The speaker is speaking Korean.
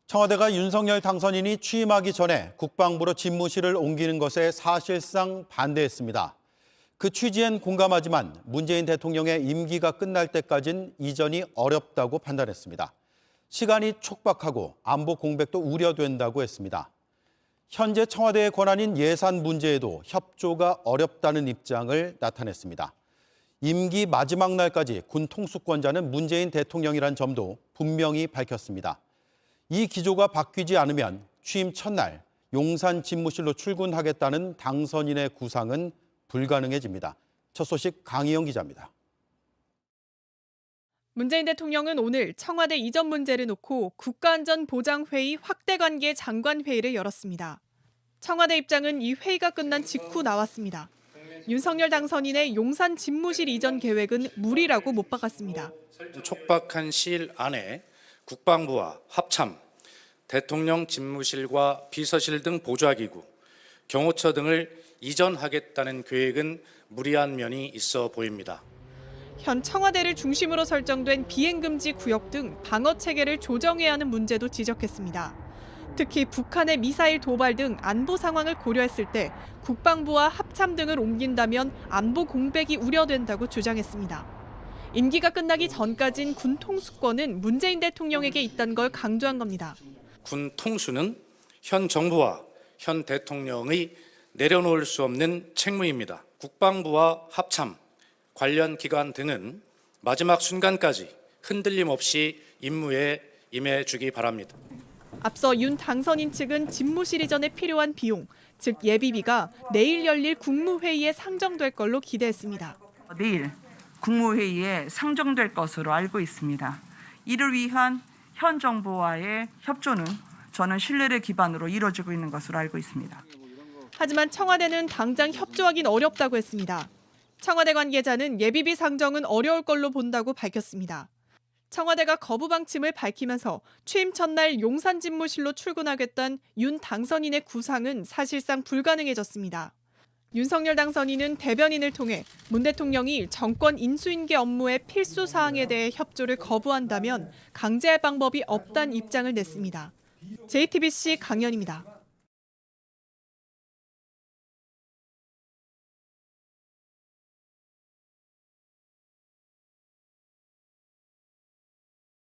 청와대가 윤석열 당선인이 취임하기 전에 국방부로 집무실을 옮기는 것에 사실상 반대했습니다. 그 취지엔 공감하지만 문재인 대통령의 임기가 끝날 때까진 이전이 어렵다고 판단했습니다. 시간이 촉박하고 안보 공백도 우려된다고 했습니다. 현재 청와대의 권한인 예산 문제에도 협조가 어렵다는 입장을 나타냈습니다. 임기 마지막 날까지 군 통수권자는 문재인 대통령이란 점도 분명히 밝혔습니다. 이 기조가 바뀌지 않으면 취임 첫날 용산 집무실로 출근하겠다는 당선인의 구상은 불가능해집니다. 첫 소식 강희영 기자입니다. 문재인 대통령은 오늘 청와대 이전 문제를 놓고 국가안전보장회의 확대관계 장관회의를 열었습니다. 청와대 입장은 이 회의가 끝난 직후 나왔습니다. 윤석열 당선인의 용산 집무실 이전 계획은 무리라고 못 박았습니다. 촉박한 시일 안에 국방부와 합참, 대통령 집무실과 비서실 등 보좌기구, 경호처 등을 이전하겠다는 계획은 무리한 면이 있어 보입니다. 현 청와대를 중심으로 설정된 비행금지 구역 등 방어 체계를 조정해야 하는 문제도 지적했습니다. 특히 북한의 미사일 도발 등 안보 상황을 고려했을 때 국방부와 합참 등을 옮긴다면 안보 공백이 우려된다고 주장했습니다. 임기가 끝나기 전까진 군 통수권은 문재인 대통령에게 있다는 걸 강조한 겁니다. 군 통수는 현 정부와 현 대통령의 내려놓을 수 없는 책무입니다. 국방부와 합참, 관련 기관 등은 마지막 순간까지 흔들림 없이 임무에 임해주기 바랍니다. 앞서 윤 당선인 측은 집무실 이전에 필요한 비용, 즉 예비비가 내일 열릴 국무회의에 상정될 걸로 기대했습니다. 내일 국무회의에 상정될 것으로 알고 있습니다. 이를 위한 현 정부와의 협조는 저는 신뢰를 기반으로 이루어지고 있는 것으로 알고 있습니다. 하지만 청와대는 당장 협조하긴 어렵다고 했습니다. 청와대 관계자는 예비비 상정은 어려울 걸로 본다고 밝혔습니다. 청와대가 거부 방침을 밝히면서 취임 첫날 용산 집무실로 출근하겠다는 윤 당선인의 구상은 사실상 불가능해졌습니다. 윤석열 당선인은 대변인을 통해 문 대통령이 정권 인수인계 업무의 필수 사항에 대해 협조를 거부한다면 강제할 방법이 없다는 입장을 냈습니다. JTBC 강연입니다.